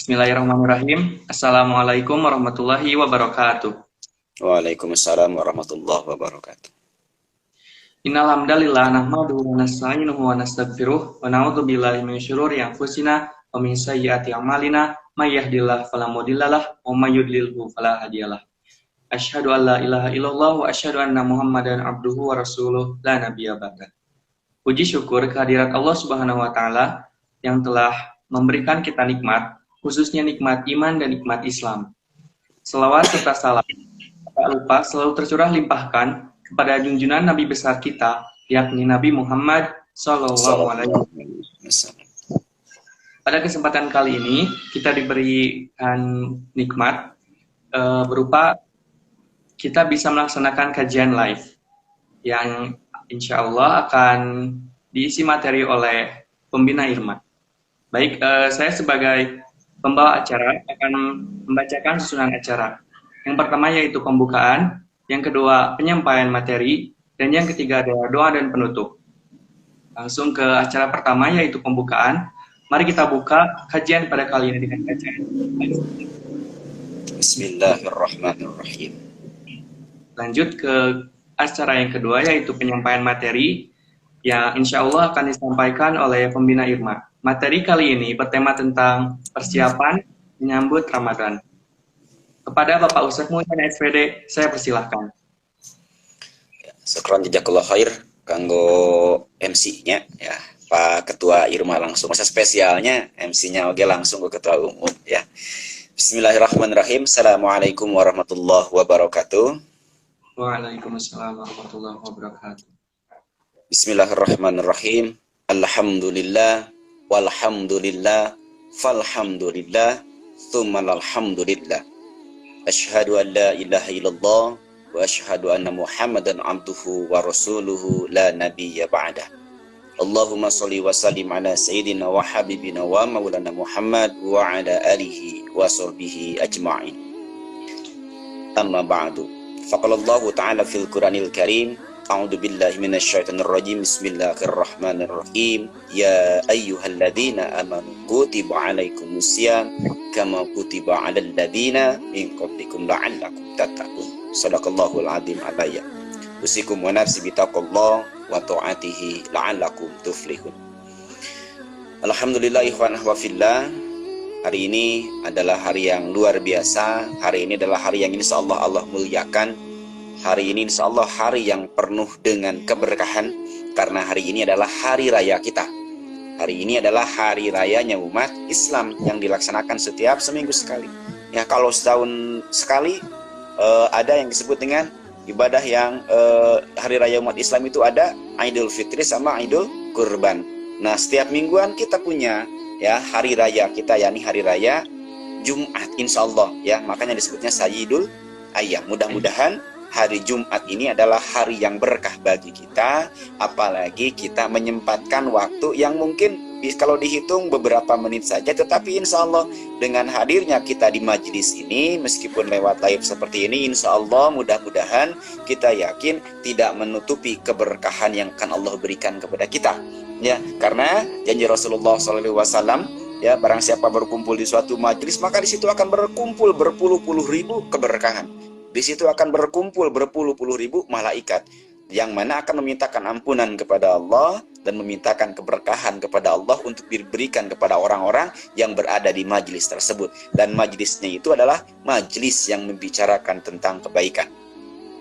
Bismillahirrahmanirrahim. Assalamualaikum warahmatullahi wabarakatuh. Waalaikumsalam warahmatullahi wabarakatuh. Innal hamdalillah nahmaduhu wa nasta'inuhu wa nastaghfiruh wa na'udzu billahi min syururi anfusina wa min sayyiati a'malina may yahdihillahu fala mudhillalah wa may yudlilhu fala hadiyalah. Asyhadu an la ilaha illallah wa asyhadu anna Muhammadan abduhu wa rasuluh la nabiyya ba'da. Puji syukur kehadirat Allah Subhanahu wa taala yang telah memberikan kita nikmat, khususnya nikmat iman dan nikmat Islam. Selawat serta salam tak lupa selalu tercurah limpahkan kepada junjungan Nabi besar kita, yakni Nabi Muhammad Sallallahu Alaihi Wasallam. Pada kesempatan kali ini kita diberikan nikmat berupa kita bisa melaksanakan kajian live yang insya Allah akan diisi materi oleh pembina Irma. Baik, saya sebagai pembawa acara akan membacakan susunan acara. Yang pertama yaitu pembukaan, yang kedua penyampaian materi, dan yang ketiga adalah doa dan penutup. Langsung ke acara pertama yaitu pembukaan. Mari kita buka kajian pada kali ini dengan kajian. Bismillahirrahmanirrahim. Lanjut ke acara yang kedua yaitu penyampaian materi yang insya Allah akan disampaikan oleh pembina Irma. Materi kali ini bertema tentang persiapan menyambut Ramadan. Kepada Bapak Ustadz Muhyiddin SPD, saya persilahkan. Syukran jazakallahu khair kanggo MC-nya ya, Pak Ketua Irma langsung. Masa spesialnya MC-nya oke langsung ke Ketua Umum ya. Bismillahirrahmanirrahim. Assalamualaikum warahmatullahi wabarakatuh. Waalaikumsalam warahmatullahi wabarakatuh. Bismillahirrahmanirrahim. Alhamdulillah walhamdulillah falhamdulillah tsummal alhamdulillah. Asyhadu an la ilaha illallah wa asyhadu anna Muhammadan abduhu wa rasuluhu la nabiyya ba'da. Allahumma sholli wa sallim ala sayyidina wa habibina wa maulana Muhammad wa ala alihi wa sahbihi ajma'in. Amma ba'du. Faqalallahu ta'ala fil Qur'anil Karim. A'udzu billahi minasyaitonir rajim. Bismillahirrahmanirrahim. Ya ayyuhalladzina amanu kutiba alaikumusiyam kama kutiba 'alal ladzina min qablikum la'allakum tattaqun. Shadaqallahul azim alayya. Usikum wa nafsi bitaqwallah wa ta'atihi la'allakum tuflihun. Alhamdulillah ikhwan wa fillah. Hari ini adalah hari yang luar biasa. Hari ini adalah hari yang insyaallah Allah muliakan. Hari ini insya Allah hari yang penuh dengan keberkahan, karena hari ini adalah hari raya kita. Hari ini adalah hari rayanya umat Islam yang dilaksanakan setiap seminggu sekali. Ya, kalau setahun sekali ada yang disebut dengan ibadah yang hari raya umat Islam itu ada Idul Fitri sama Idul Kurban. Nah, setiap mingguan kita punya ya hari raya kita, yakni hari raya Jumat insya Allah ya, makanya disebutnya Sayyidul Ayyam. Mudah-mudahan hari Jumat ini adalah hari yang berkah bagi kita, apalagi kita menyempatkan waktu yang mungkin kalau dihitung beberapa menit saja, tetapi insya Allah dengan hadirnya kita di majelis ini, meskipun lewat live seperti ini, insya Allah mudah-mudahan kita yakin tidak menutupi keberkahan yang akan Allah berikan kepada kita. Ya, karena janji Rasulullah SAW, ya, barang siapa berkumpul di suatu majelis, maka di situ akan berkumpul berpuluh-puluh ribu keberkahan. Di situ akan berkumpul berpuluh-puluh ribu malaikat yang mana akan memintakan ampunan kepada Allah dan memintakan keberkahan kepada Allah untuk diberikan kepada orang-orang yang berada di majelis tersebut. Dan majelisnya itu adalah majelis yang membicarakan tentang kebaikan.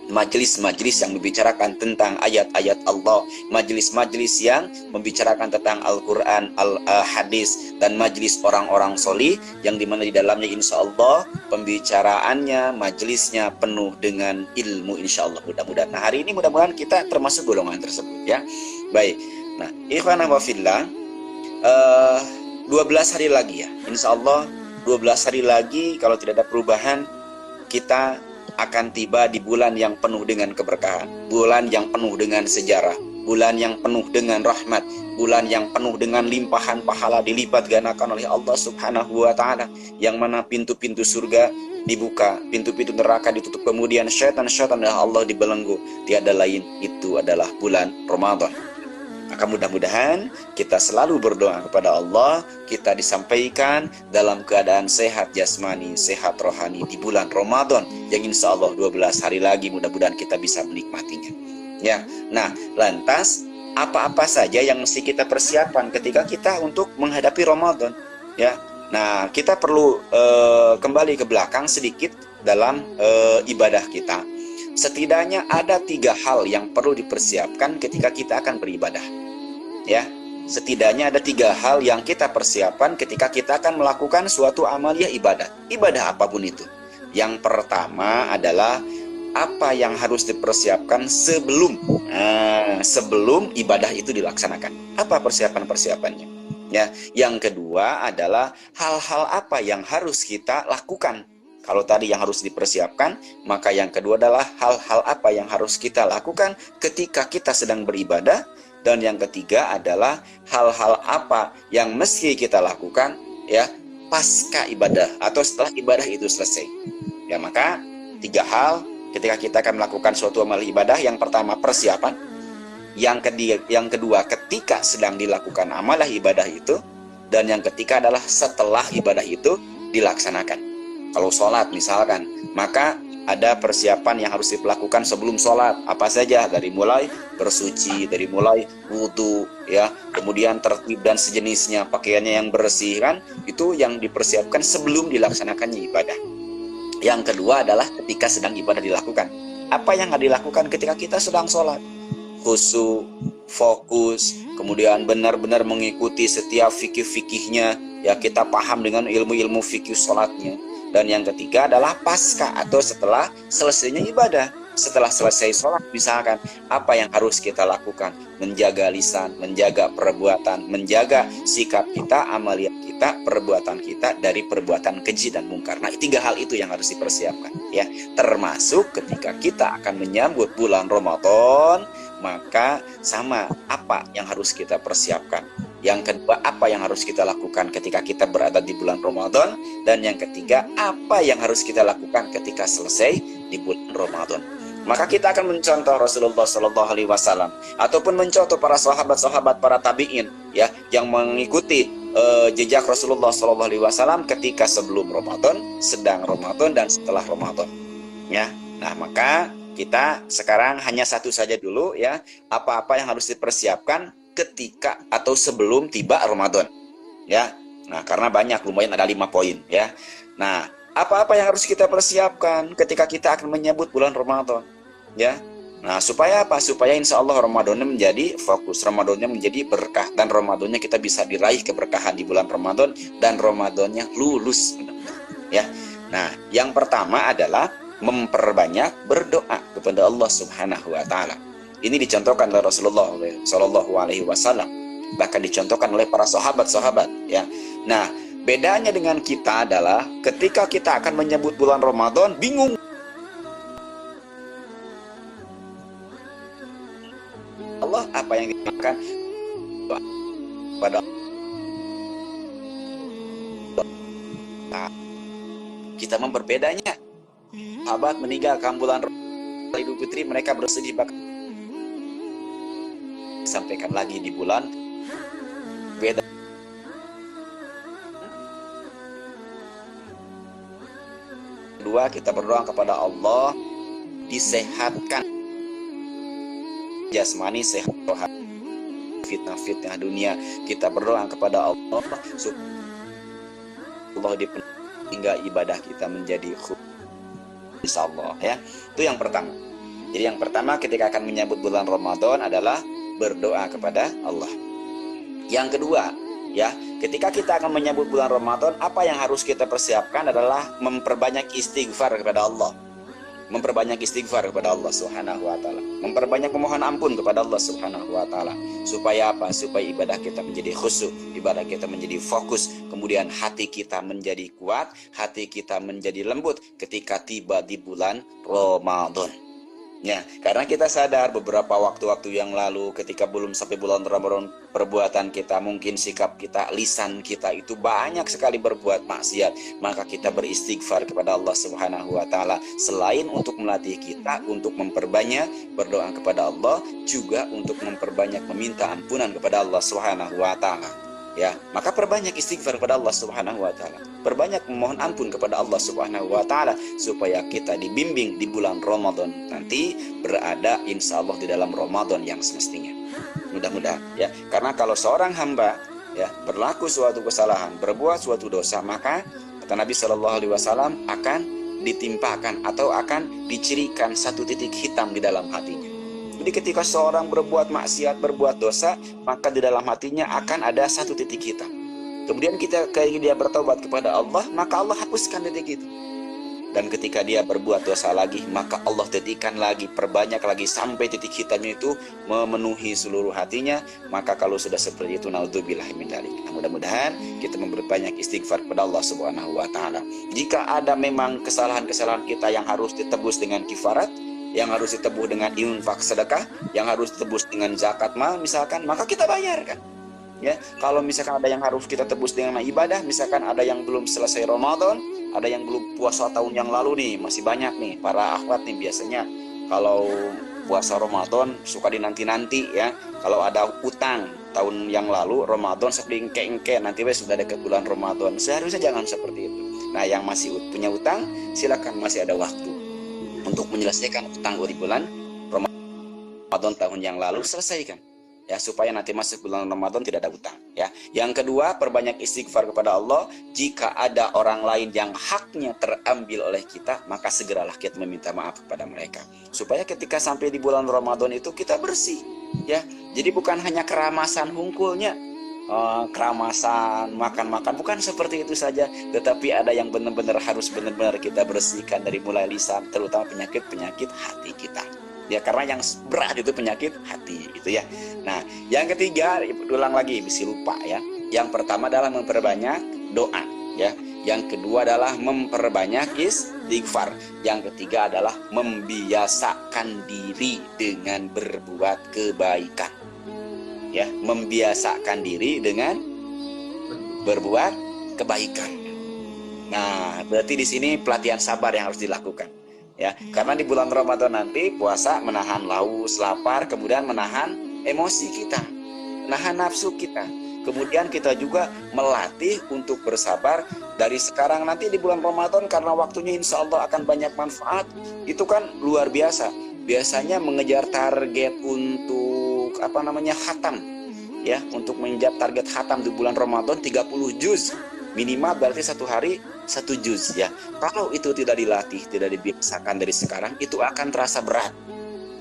Majelis-majelis yang membicarakan tentang ayat-ayat Allah, majelis-majelis yang membicarakan tentang Al-Quran, Al-Hadis, dan majelis orang-orang solih yang dimana di dalamnya insya Allah pembicaraannya, majelisnya penuh dengan ilmu insya Allah. Mudah-mudahan. Nah, hari ini mudah-mudahan kita termasuk golongan tersebut ya. Baik. Nah, ikhwanah wa fillah, 12 hari lagi ya. Insya Allah 12 hari lagi kalau tidak ada perubahan kita akan tiba di bulan yang penuh dengan keberkahan, bulan yang penuh dengan sejarah, bulan yang penuh dengan rahmat, bulan yang penuh dengan limpahan pahala dilipat gandakan oleh Allah Subhanahu wa taala, yang mana pintu-pintu surga dibuka, pintu-pintu neraka ditutup, kemudian syaitan-syaitan oleh Allah dibelenggu. Tiada lain itu adalah bulan Ramadan. Maka mudah-mudahan kita selalu berdoa kepada Allah, kita disampaikan dalam keadaan sehat jasmani, sehat rohani di bulan Ramadan yang insya Allah 12 hari lagi mudah-mudahan kita bisa menikmatinya. Ya, nah lantas apa-apa saja yang mesti kita persiapkan ketika kita untuk menghadapi Ramadan? Ya, nah kita perlu kembali ke belakang sedikit dalam ibadah kita. Setidaknya ada 3 hal yang perlu dipersiapkan ketika kita akan beribadah. Ya, setidaknya ada 3 hal yang kita persiapkan ketika kita akan melakukan suatu amaliyah ibadah. Ibadah apapun itu. Yang pertama adalah apa yang harus dipersiapkan sebelum ibadah itu dilaksanakan. Apa persiapan-persiapannya? Ya, yang kedua adalah hal-hal apa yang harus kita lakukan. Kalau tadi yang harus dipersiapkan, maka yang kedua adalah hal-hal apa yang harus kita lakukan ketika kita sedang beribadah. Dan yang ketiga adalah hal-hal apa yang mesti kita lakukan ya pasca ibadah atau setelah ibadah itu selesai. Ya, maka 3 hal ketika kita akan melakukan suatu amal ibadah. Yang pertama persiapan, yang kedua ketika sedang dilakukan amalah ibadah itu, dan yang ketiga adalah setelah ibadah itu dilaksanakan. Kalau sholat misalkan, maka ada persiapan yang harus dilakukan sebelum sholat. Apa saja? Dari mulai bersuci, dari mulai wudhu, ya, kemudian tertib dan sejenisnya, pakaiannya yang bersih, kan? Itu yang dipersiapkan sebelum dilaksanakannya ibadah. Yang kedua adalah ketika sedang ibadah dilakukan. Apa yang dilakukan ketika kita sedang sholat? Khusyuk, fokus, kemudian benar-benar mengikuti setiap fikih-fikihnya, ya, kita paham dengan ilmu-ilmu fikih sholatnya. Dan yang ketiga adalah pasca atau setelah selesainya ibadah. Setelah selesai sholat misalkan, apa yang harus kita lakukan? Menjaga lisan, menjaga perbuatan, menjaga sikap kita, amaliyah kita, perbuatan kita dari perbuatan keji dan mungkar. Nah, 3 hal itu yang harus dipersiapkan, ya. Termasuk ketika kita akan menyambut bulan Ramadan, maka sama apa yang harus kita persiapkan. Yang kedua, apa yang harus kita lakukan ketika kita berada di bulan Ramadan. Dan yang ketiga, apa yang harus kita lakukan ketika selesai di bulan Ramadan. Maka kita akan mencontoh Rasulullah SAW ataupun mencontoh para sahabat-sahabat, para tabi'in, ya, yang mengikuti jejak Rasulullah SAW ketika sebelum Ramadan, sedang Ramadan, dan setelah Ramadan. Ya, nah maka kita sekarang hanya satu saja dulu, ya, apa-apa yang harus dipersiapkan ketika atau sebelum tiba Ramadan, ya. Nah, karena banyak, lumayan ada 5 poin, ya. Nah, apa-apa yang harus kita persiapkan ketika kita akan menyambut bulan Ramadan, ya. Nah, supaya apa? Supaya insya Allah Ramadannya menjadi fokus, Ramadannya menjadi berkah, dan Ramadannya kita bisa diraih keberkahan di bulan Ramadan, dan Ramadannya lulus, ya. Nah, yang pertama adalah memperbanyak berdoa kepada Allah Subhanahu wa Ta'ala. Ini dicontohkan oleh Rasulullah SAW, bahkan dicontohkan oleh para sahabat-sahabat, ya. Nah, bedanya dengan kita adalah ketika kita akan menyebut bulan Ramadan, bingung. Allah apa yang dilakukan pada kita memperbedanya. Sahabat meninggalkan bulan Idul Fitri, mereka bersedih, bahkan sampaikan lagi di bulan beda. Kedua, kita berdoa kepada Allah disehatkan jasmani, sehat rohani, fitnah-fitnah dunia. Kita berdoa kepada Allah supaya Allah dipenuhi hingga ibadah kita menjadi insyaallah, ya. Itu yang pertama. Jadi yang pertama ketika akan menyambut bulan Ramadan adalah berdoa kepada Allah. Yang kedua, ya, ketika kita akan menyambut bulan Ramadan, apa yang harus kita persiapkan adalah memperbanyak istighfar kepada Allah. Memperbanyak istighfar kepada Allah Subhanahu wa Ta'ala. Memperbanyak memohon ampun kepada Allah Subhanahu wa Ta'ala. Supaya apa? Supaya ibadah kita menjadi khusyuk, ibadah kita menjadi fokus, kemudian hati kita menjadi kuat, hati kita menjadi lembut ketika tiba di bulan Ramadan. Ya, karena kita sadar beberapa waktu-waktu yang lalu ketika belum sampai bulan Ramadan, perbuatan kita, mungkin sikap kita, lisan kita itu banyak sekali berbuat maksiat. Maka kita beristighfar kepada Allah Subhanahu wa taala, selain untuk melatih kita untuk memperbanyak berdoa kepada Allah, juga untuk memperbanyak meminta ampunan kepada Allah Subhanahu wa taala. Ya, maka perbanyak istighfar kepada Allah Subhanahu wa taala. Perbanyak memohon ampun kepada Allah Subhanahu wa taala supaya kita dibimbing di bulan Ramadan nanti berada insya Allah di dalam Ramadan yang semestinya. Mudah-mudahan ya. Karena kalau seorang hamba ya berlaku suatu kesalahan, berbuat suatu dosa, maka kata Nabi Shallallahu alaihi wasallam akan ditimpakan atau akan dicirikan satu titik hitam di dalam hatinya. Jadi ketika seorang berbuat maksiat, berbuat dosa, maka di dalam hatinya akan ada satu titik hitam. Kemudian ketika dia bertobat kepada Allah, maka Allah hapuskan titik itu. Dan ketika dia berbuat dosa lagi, maka Allah titikkan lagi, perbanyak lagi sampai titik hitamnya itu memenuhi seluruh hatinya. Maka kalau sudah seperti itu, naudzubillah min dzalik. Nah, mudah-mudahan kita memperbanyak istighfar kepada Allah Subhanahu wa taala. Jika ada memang kesalahan-kesalahan kita yang harus ditebus dengan kifarat, yang harus ditebus dengan infak sedekah, yang harus ditebus dengan zakat mal misalkan, maka kita bayarkan. Ya, kalau misalkan ada yang harus kita tebus dengan ibadah, misalkan ada yang belum selesai Ramadan, ada yang belum puasa tahun yang lalu nih, masih banyak nih para akhwat nih biasanya kalau puasa Ramadan suka dinanti-nanti ya. Kalau ada utang tahun yang lalu Ramadan seperti engke-engke, nanti sudah dekat bulan Ramadan. Seharusnya jangan seperti itu. Nah, yang masih punya utang, silakan, masih ada waktu untuk menyelesaikan utang di bulan Ramadan tahun yang lalu, selesaikan ya, supaya nanti masuk bulan Ramadan tidak ada utang ya. Yang kedua, perbanyak istighfar kepada Allah. Jika ada orang lain yang haknya terambil oleh kita, maka segeralah kita meminta maaf kepada mereka, supaya ketika sampai di bulan Ramadan itu kita bersih ya. Jadi bukan hanya keramasan hungkulnya, keramasan makan-makan, bukan seperti itu saja, tetapi ada yang benar-benar harus benar-benar kita bersihkan dari mulai lisan, terutama penyakit-penyakit hati kita ya, karena yang berat itu penyakit hati itu ya. Nah, yang ketiga, ulang lagi, bisa lupa ya. Yang pertama adalah memperbanyak doa ya, yang kedua adalah memperbanyak istighfar, yang ketiga adalah membiasakan diri dengan berbuat kebaikan ya, membiasakan diri dengan berbuat kebaikan. Nah, berarti di sini pelatihan sabar yang harus dilakukan ya, karena di bulan Ramadan nanti puasa menahan haus, lapar, kemudian menahan emosi kita, menahan nafsu kita. Kemudian kita juga melatih untuk bersabar dari sekarang nanti di bulan Ramadan, karena waktunya insya Allah akan banyak manfaat. Itu kan luar biasa. Biasanya mengejar target untuk khatam ya, untuk mengejar target khatam di bulan Ramadan 30 juz minimal, berarti satu hari 1 juz ya. Kalau itu tidak dilatih, tidak dibiasakan dari sekarang, itu akan terasa berat.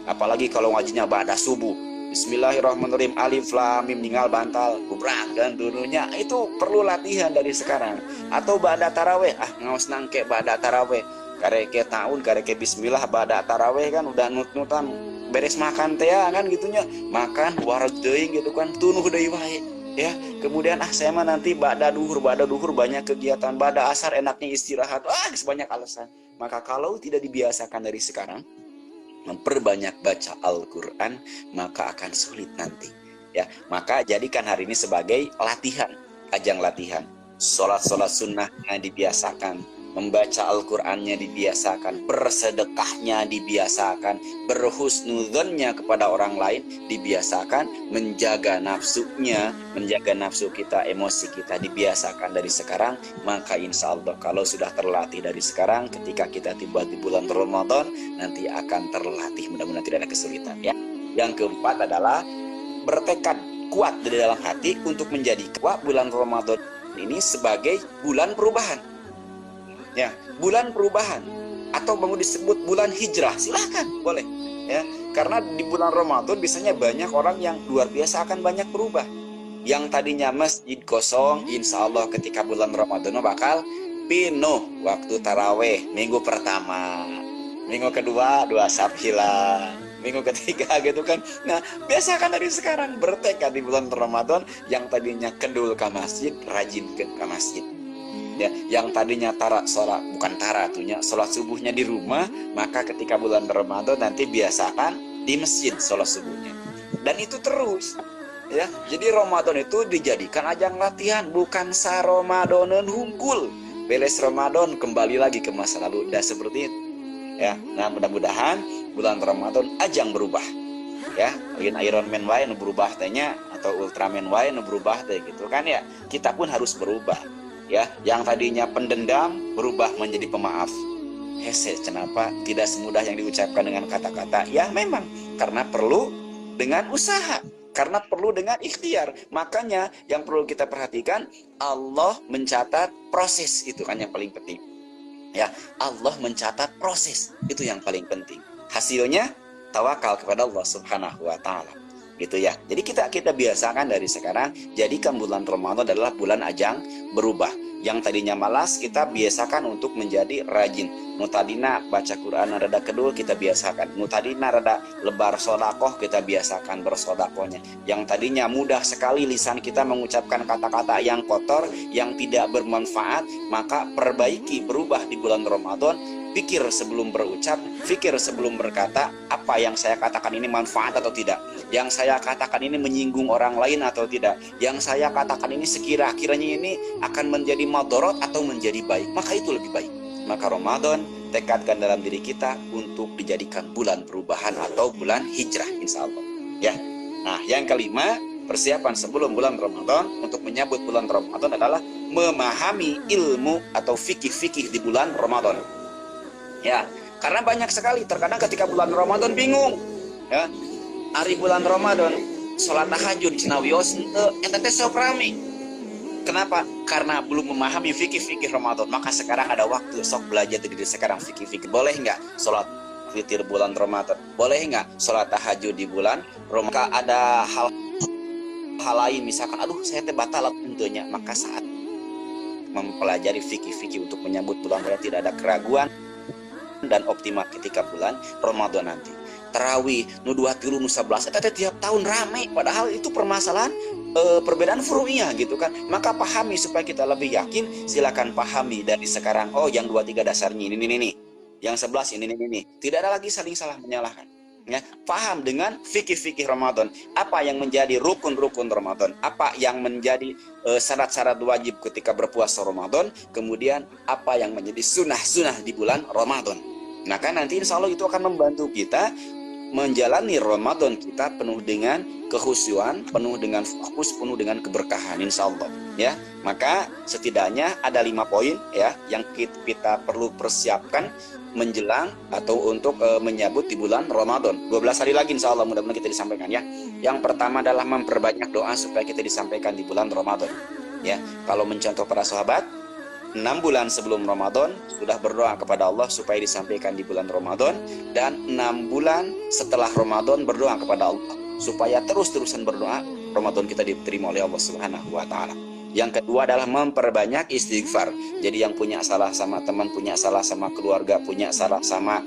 Apalagi kalau ngajinya ba'da subuh, Bismillahirrahmanirrahim, alif lam mim, tinggal bantal bubrang dan dudunya, itu perlu latihan dari sekarang. Atau ba'da taraweh, ngaos nangke ba'da taraweh, kareke tahun, kareke bismillah ba'da taraweh kan udah nut-nutan beres makan teh kan gitunya, makan wareg deui gitu kan, tunuh deui wae ya. Kemudian saya mah nanti ba'da duhur banyak kegiatan, ba'da asar enaknya istirahat, sebanyak alasan. Maka kalau tidak dibiasakan dari sekarang memperbanyak baca Al-Quran, maka akan sulit nanti ya. Maka jadikan hari ini sebagai latihan, ajang latihan. Sholat-sholat sunnahnya dibiasakan, membaca Al-Qurannya dibiasakan, bersedekahnya dibiasakan, berhusnudzonnya kepada orang lain dibiasakan, menjaga nafsunya, menjaga nafsu kita, emosi kita dibiasakan dari sekarang. Maka insya Allah kalau sudah terlatih dari sekarang, ketika kita tiba di bulan Ramadan nanti akan terlatih, mudah-mudahan tidak ada kesulitan ya. Yang keempat adalah bertekad kuat di dalam hati untuk menjadi kuat bulan Ramadan ini sebagai bulan perubahan ya, bulan perubahan, atau mau disebut bulan hijrah, silahkan, boleh ya. Karena di bulan Ramadan biasanya banyak orang yang luar biasa akan banyak berubah. Yang tadinya masjid kosong, insya Allah ketika bulan Ramadan bakal penuh waktu taraweh minggu pertama, minggu kedua 2 saf hilang, minggu ketiga gitu kan. Nah, biasakan dari sekarang bertekad di bulan Ramadan, yang tadinya kendul ke masjid, rajin ke masjid Ya, yang tadinya sholat subuhnya di rumah, maka ketika bulan Ramadan nanti biasakan di masjid sholat subuhnya. Dan itu terus, ya. Jadi Ramadan itu dijadikan ajang latihan, bukan sa Ramadonan hungkul. Beres Ramadan kembali lagi ke masa lalu. Dan seperti itu. Ya, nah mudah-mudahan bulan Ramadan ajang berubah. Ya, lain Iron Man wae nu berubah tehnya atau Ultraman wae nu berubah teh gitu kan ya. Kita pun harus berubah. Ya, yang tadinya pendendam berubah menjadi pemaaf. Hese, kenapa tidak semudah yang diucapkan dengan kata-kata? Ya memang karena perlu dengan usaha, karena perlu dengan ikhtiar. Makanya yang perlu kita perhatikan, Allah mencatat proses, itu kan yang paling penting. Ya, Allah mencatat proses, itu yang paling penting. Hasilnya tawakal kepada Allah Subhanahu wa taala. Gitu ya. Jadi kita biasakan dari sekarang, jadikan bulan Ramadan adalah bulan ajang berubah. Yang tadinya malas, kita biasakan untuk menjadi rajin. Nutadina baca Quran rada kedul, kita biasakan. Nutadina rada lebar sodakoh, kita biasakan bersodakohnya. Yang tadinya mudah sekali lisan kita mengucapkan kata-kata yang kotor, yang tidak bermanfaat, maka perbaiki, berubah di bulan Ramadan. Pikir sebelum berucap, pikir sebelum berkata, apa yang saya katakan ini manfaat atau tidak, yang saya katakan ini menyinggung orang lain atau tidak, yang saya katakan ini sekira-kiranya ini akan menjadi madorot atau menjadi baik, maka itu lebih baik. Maka Ramadan tekadkan dalam diri kita untuk dijadikan bulan perubahan atau bulan hijrah, insya Allah. Ya. Nah, yang kelima, persiapan sebelum bulan Ramadan untuk menyambut bulan Ramadan adalah memahami ilmu atau fikih-fikih di bulan Ramadan. Ya, karena banyak sekali terkadang ketika bulan Ramadan bingung. Ya, hari bulan Ramadan sholat tahajud cinawios eta teh sok rame. Kenapa? Karena belum memahami fikih-fikih Ramadan. Maka sekarang ada waktu, sok belajar dari sekarang fikih-fikih. Boleh nggak sholat witir bulan Ramadan? Boleh nggak sholat tahajud di bulan Ramadan? Ada hal lain, misalkan aduh saya teh batal tentunya, maka saat mempelajari fikih-fikih untuk menyambut bulan Ramadan tidak ada keraguan dan optimal ketika bulan Ramadan nanti. Tarawih nu 23 nu 11 eta tiap tahun rame, padahal itu permasalahan perbedaan furu'iyah gitu kan. Maka pahami supaya kita lebih yakin, silakan pahami dari sekarang. Oh, yang 23 dasarnya ini. Yang 11 ini. Tidak ada lagi saling salah menyalahkan. Ya, paham dengan fikih-fikih Ramadan, apa yang menjadi rukun-rukun Ramadan, apa yang menjadi syarat-syarat wajib ketika berpuasa Ramadan, kemudian apa yang menjadi sunnah-sunnah di bulan Ramadan. Nah kan nanti insya Allah itu akan membantu kita menjalani Ramadan kita penuh dengan kehusyuan, penuh dengan fokus, penuh dengan keberkahan insya Allah. Ya, maka setidaknya ada 5 poin ya yang kita perlu persiapkan menjelang atau untuk menyambut di bulan Ramadan. 12 hari lagi insya Allah mudah-mudahan kita disampaikan ya. Yang pertama adalah memperbanyak doa supaya kita disampaikan di bulan Ramadan. Ya, kalau mencontoh para sahabat, 6 bulan sebelum Ramadan sudah berdoa kepada Allah supaya disampaikan di bulan Ramadan, dan 6 bulan setelah Ramadan berdoa kepada Allah supaya terus-terusan berdoa Ramadan kita diterima oleh Allah Subhanahu wa taala. Yang kedua adalah memperbanyak istighfar. Jadi yang punya salah sama teman, punya salah sama keluarga, punya salah sama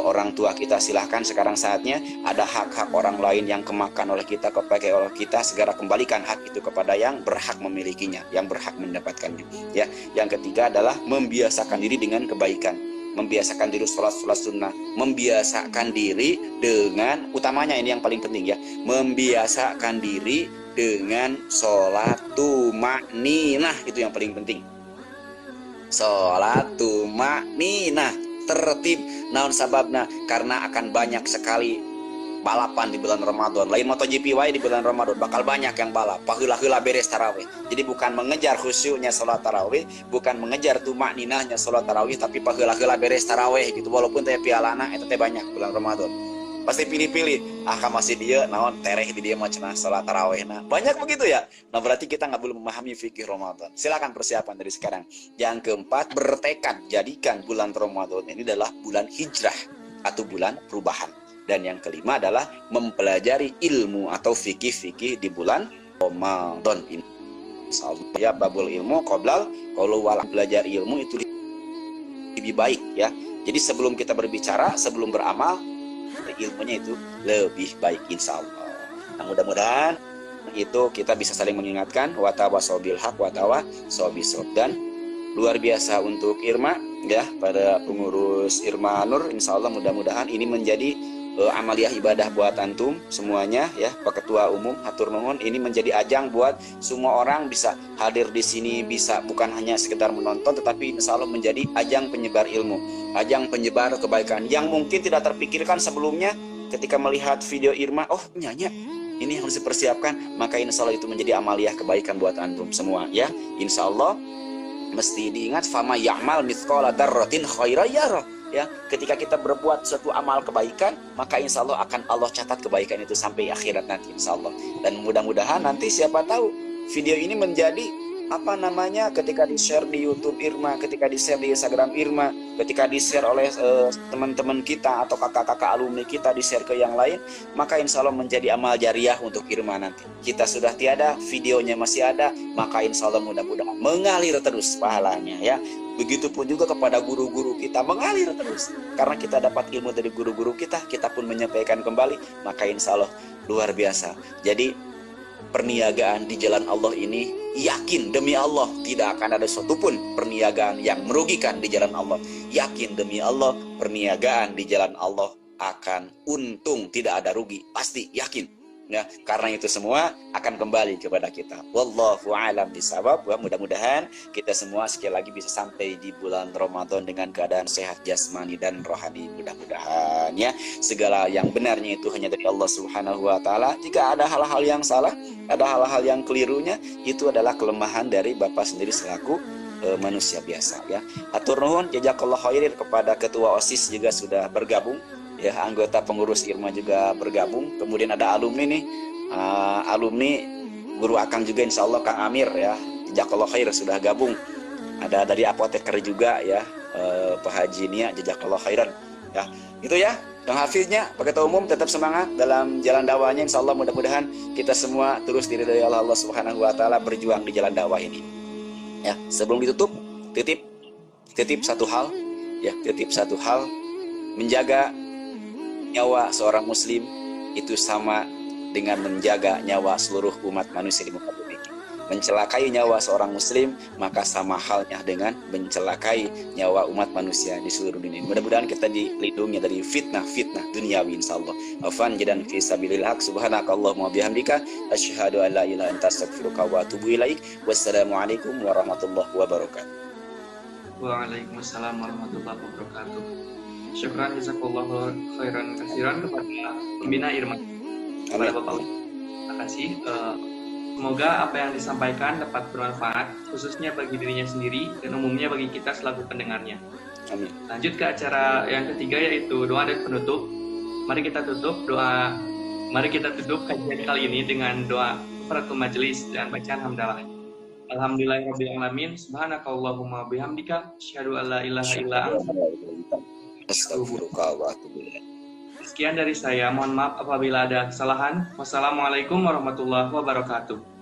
orang tua kita, silahkan sekarang saatnya. Ada hak-hak orang lain yang kemakan oleh kita, kepakai oleh kita, segera kembalikan hak itu kepada yang berhak memilikinya, yang berhak mendapatkannya. Ya, yang ketiga adalah membiasakan diri dengan kebaikan, membiasakan diri sholat sunnah, membiasakan diri dengan, utamanya ini yang paling penting ya, membiasakan diri dengan sholatu ma'ninah, itu yang paling penting. Sholatu ma'ninah, tertib. Naon sababna? Karena akan banyak sekali balapan di bulan Ramadan. Lain MotoGP wae di bulan Ramadan bakal banyak yang balap. Paheula-heula beres tarawih. Jadi bukan mengejar khusyuknya salat tarawih, bukan mengejar tumakninahnya salat tarawih, tapi paheula-heula beres tarawih gitu. Walaupun teh pialana eta teh banyak bulan Ramadan. Pasti pilih-pilih, ka masih dia naon tereh di dia mah cenah salat tarawih. Nah, banyak begitu ya. Nah, berarti kita nggak belum memahami fikih Ramadan. Silakan persiapan dari sekarang. Yang keempat, bertekad jadikan bulan Ramadan ini adalah bulan hijrah atau bulan perubahan. Dan yang kelima adalah mempelajari ilmu atau fikih-fikih di bulan Ramadan ini. Insyaallah ya, babul ilmu qoblal qaulu wal, belajar ilmu itu lebih baik ya. Jadi sebelum kita berbicara, sebelum beramal, ilmunya itu lebih baik insya Allah. Nah, mudah-mudahan itu kita bisa saling mengingatkan, watawasaw bil haq watawasaw bis sabr. Dan luar biasa untuk Irma ya, pada pengurus Irma Nur. Insya Allah mudah-mudahan ini menjadi amaliyah ibadah buat antum semuanya ya, Pak Ketua Umum hatur nuhun, ini menjadi ajang buat semua orang bisa hadir di sini, bisa bukan hanya sekedar menonton, tetapi insya Allah menjadi ajang penyebar ilmu, ajang penyebar kebaikan yang mungkin tidak terpikirkan sebelumnya. Ketika melihat video Irma, oh nyanyi ini harus dipersiapkan, maka insya Allah itu menjadi amaliyah kebaikan buat antum semua ya. Insya Allah mesti diingat, fama ya'mal mithqala dzarratin khairan yarah ya. Ketika kita berbuat suatu amal kebaikan, maka insya Allah akan Allah catat kebaikan itu sampai akhirat nanti insya Allah. Dan mudah-mudahan nanti siapa tahu video ini menjadi apa namanya, ketika di-share di YouTube Irma, ketika di-share di Instagram Irma, ketika di-share oleh teman-teman kita atau kakak-kakak alumni kita, di-share ke yang lain, maka insya Allah menjadi amal jariah untuk Irma nanti. Kita sudah tiada, videonya masih ada, maka insya Allah mudah-mudahan mengalir terus pahalanya ya. Begitupun juga kepada guru-guru kita, mengalir terus. Karena kita dapat ilmu dari guru-guru kita pun menyampaikan kembali, maka insya Allah luar biasa. Jadi perniagaan di jalan Allah ini, yakin demi Allah tidak akan ada suatu pun perniagaan yang merugikan di jalan Allah. Yakin demi Allah perniagaan di jalan Allah akan untung, tidak ada rugi, pasti yakin ya. Karena itu semua akan kembali kepada kita. Wallahu a'lam bishawab. Mudah-mudahan kita semua sekali lagi bisa sampai di bulan Ramadan dengan keadaan sehat jasmani dan rohani, mudah-mudahan ya. Segala yang benarnya itu hanya dari Allah Subhanahu wa taala. Jika ada hal-hal yang salah, ada hal-hal yang kelirunya, itu adalah kelemahan dari Bapak sendiri selaku manusia biasa ya. Atur nuhun, jazakallahu khairan kepada ketua OSIS juga sudah bergabung ya, anggota pengurus Irma juga bergabung. Kemudian ada alumni nih, alumni guru Akang juga insya Allah, Kang Amir ya, jazakallahu khair sudah gabung. Ada dari apoteker juga ya, Pak Haji Nia, jazakallahu khairan ya. Itu ya, Kang Hafiznya, Pak Ketua Umum tetap semangat dalam jalan dakwahnya. Insya Allah mudah-mudahan kita semua terus diridhoi Allah Subhanahu wa taala berjuang di jalan dakwah ini. Ya, sebelum ditutup, titip satu hal ya, titip satu hal, menjaga nyawa seorang muslim itu sama dengan menjaga nyawa seluruh umat manusia di muka bumi. Mencelakai nyawa seorang muslim maka sama halnya dengan mencelakai nyawa umat manusia di seluruh dunia. Mudah-mudahan kita dilindungi dari fitnah duniawi insyaallah. Afan jadan fi sabilillah. Subhanakallahumma bihamdika asyhadu an la ilaha illa anta astaghfiruka wa atubu ilaik. Wassalamualaikum warahmatullahi wabarakatuh. Waalaikumsalam warahmatullahi wabarakatuh. Syukran jazakallahu khairan kasiran kepada pembina Irma, kepada Bapak. Terima kasih. Semoga apa yang disampaikan dapat bermanfaat, khususnya bagi dirinya sendiri dan umumnya bagi kita selaku pendengarnya. Amin. Lanjut ke acara yang ketiga, yaitu doa dan penutup. Mari kita tutup kajian kali ini dengan doa kafaratul majelis dan bacaan hamdalah. Alhamdulillahirabbil alamin, subhanakallahumma bihamdika asyhadu an la ilaha illa anta Astagfirullah wa atubu ilaik. Sekian dari saya, mohon maaf apabila ada kesalahan. Wassalamualaikum warahmatullahi wabarakatuh.